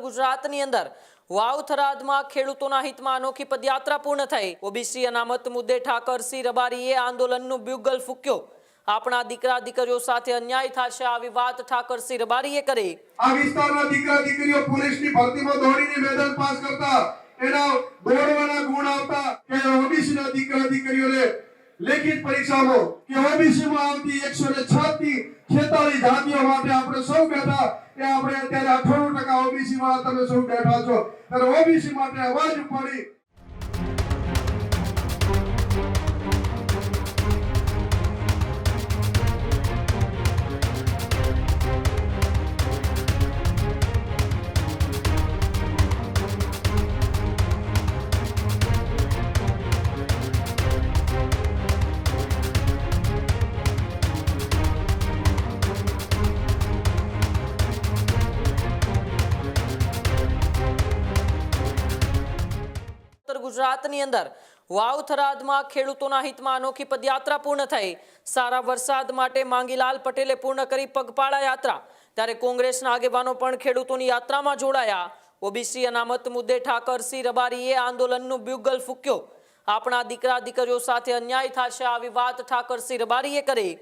ગુજરાતની અંદર વાવ થરાદમાં ખેડૂતોના હિતમાં અનોખી પદયાત્રા પૂર્ણ થઈ। ઓબીસી અનામત મુદ્દે ઠાકરસિંહ રબારીએ આંદોલનનું બ્યુગલ ફૂક્યો। આપણા દીકરા દીકરીઓ સાથે અન્યાય થશે આવી વાત ઠાકરસિંહ રબારીએ કરી। આ વિસ્તારના દીકરા દીકરીઓ પોલીસની ભરતીમાં દોડીને મેદાન પાસ કરતા એના દોડવાના ગુણ આવતા કે ઓબીસીના દીકરા દીકરીઓને લેખિત પરીક્ષામાં કે ઓબીસીમાં આવતી 106 46 જાતિઓ માટે આપણે સૌ બેઠા એ આપણે અત્યારે 98% ઓબીસી વાળા તમે સૌ બેઠા છો ત્યારે ઓબીસી માટે અવાજ ઉપાડી। ગુજરાતની અંદર વાવ થરાદમાં ખેડૂતોના હિતમાં અનોખી પદયાત્રા પૂર્ણ થઈ। સારા વરસાદ માટે માંગીલાલ પટેલે પૂર્ણ કરી પગપાળા યાત્રા। ત્યારે કોંગ્રેસના આગેવાનો પણ ખેડૂતોની યાત્રામાં જોડાયા। ઓબીસી અનામત મુદ્દે ઠાકરસિંહ રબારીએ આંદોલનનું બ્યુગલ ફૂક્યો। આપણા દીકરા દીકરીઓ સાથે અન્યાય થશે આવી વાત ઠાકરસિંહ રબારીએ કરી।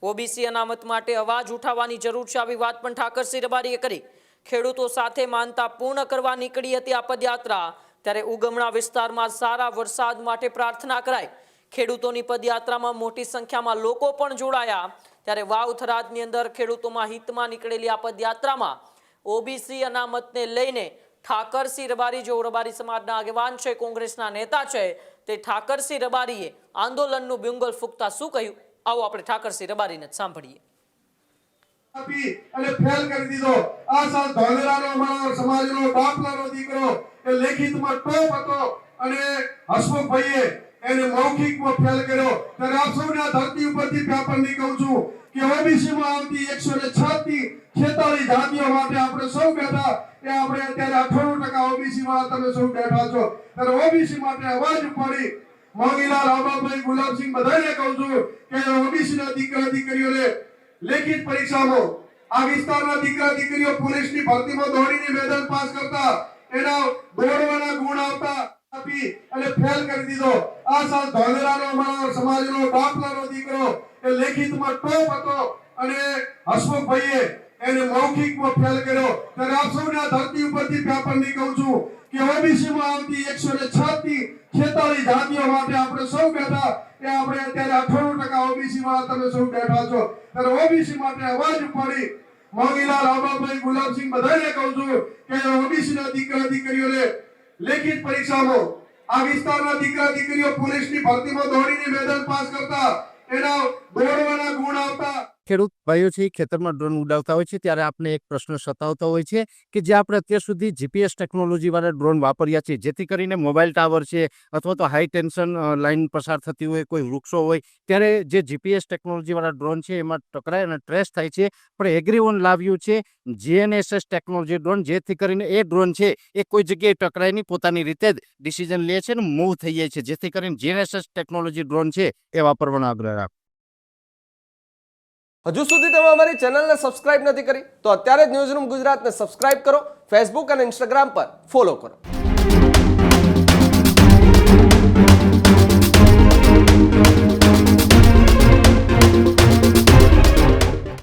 ઓબીસી અનામત માટે અવાજ ઉઠાવવાની જરૂર છે આવી વાત પણ ઠાકરસિંહ રબારીએ કરી। ખેડૂતો સાથે માનતા પૂર્ણ કરવા નીકળી હતી આ પદયાત્રા। ત્યારે ઉગમણા વિસ્તારમાં સારા વરસાદ માટે પ્રાર્થના કરાઈ। ખેડૂતોની પદયાત્રામાં મોટી સંખ્યામાં લોકો પણ જોડાયા। ત્યારે વાવ થરાદની અંદર ખેડૂતોમાં હિતમાં નીકળેલી આ પદયાત્રામાં ઓબીસી અનામતને લઈને ઠાકરસિંહ રબારી जो રબારી સમાજના આગેવાન છે, કોંગ્રેસના નેતા છે, તે ઠાકરસિંહ રબારીએ આંદોલનનું બ્યુગલ ફૂંકતા શું કહ્યું આવો આપણે ઠાકરસિંહ રબારીને સાંભળીએ। અને ફેલ કરી દીધો। આ સાલ ધોલેરાનો અમારો સમાજનો બાપલાનો દીકરો એ લેખિતમાં ટોપ હતો અને હસમુખભાઈએ એને મૌખિકમાં ફેલ કર્યો। ત્યારે આપ સૌને આ ધરતી ઉપરથી પેપરની કહું છું કે ઓબીસીમાં આવતી 106 46 જાતિઓ માટે આપણે સૌ બેઠા એ આપણે અત્યારે 98% ઓબીસી વાળા તમે સૌ બેઠા છો ત્યારે ઓબીસી માટે અવાજ ઉપાડી મોંગીલાલ આબાભાઈ ગુલાબસિંહ બધાને કહું છું કે ઓબીસીના દીકરા દીકરીઓને લેખિત પરીક્ષામાં આ વિસ્તારના દીકરા દીકરીઓ પોલીસની ભરતીમાં દોડીને મેદાન પાસ કરતા એના દોડવાના ગુણ આવતા આપી અને ફેલ કરી દીધો। આ સાલ ધોલેરાનો અમારો સમાજનો બાપલાનો દીકરો એ લેખિતમાં ટોપ હતો અને હસમુખભાઈએ એને મૌખિકમાં ફેલ કર્યો। ત્યારે આપ સૌને આ ધરતી ઉપરથી પેપરની કહું છું કે ઓબીસીમાં આવતી 106 46 જાતિઓ માટે આપણે સૌ બેઠા એ આપણે અત્યારે 98% ઓબીસી વાળા તમે સૌ બેઠા છો ત્યારે ઓબીસી માટે અવાજ ઉપાડી મોંગીલાલ આબાભાઈ ગુલાબસિંહ બધાને કહું છું કે ઓબીસીના દીકરા દીકરીઓને લેખિત પરીક્ષામાં આ વિસ્તારના દીકરા દીકરીઓ પોલીસની ભરતીમાં દોડીને મેદાન પાસ કરતા એના દોડવાના ગુણ આવતા। ખેડૂત ભાઈઓ છે ખેતરમાં ડ્રોન ઉડાવતા હોય છે ત્યારે આપને એક પ્રશ્ન સતાવતો હોય છે કે જે આપણે અત્યાર સુધી જીપીએસ ટેકનોલોજીવાળા ડ્રોન વાપર્યા છે જેથી કરીને મોબાઈલ ટાવર છે અથવા તો હાઈ ટેન્શન લાઇન પસાર થતી હોય કોઈ વૃક્ષો હોય ત્યારે જે જીપીએસ ટેકનોલોજીવાળા ડ્રોન છે એમાં ટકરાય અને ટ્રેસ થાય છે। પણ એગ્રીઓન લાવ્યું છે જીએનએસએસ ટેકનોલોજી ડ્રોન જેથી કરીને એ ડ્રોન છે એ કોઈ જગ્યાએ ટકરાય નહીં, પોતાની રીતે જ ડિસિઝન લે છે ને મૂવ થઈ જાય છે જેથી કરીને જીએનએસએસ ટેકનોલોજી ડ્રોન છે એ વાપરવાનો આગ્રહ રાખો। હજુ સુધી તમે અમારી ચેનલને સબસ્ક્રાઇબ નથી કરી તો અત્યારે જ ન્યૂઝરૂમ ગુજરાતને સબસ્ક્રાઇબ કરો, ફેસબુક અને ઇન્સ્ટાગ્રામ પર ફોલો કરો।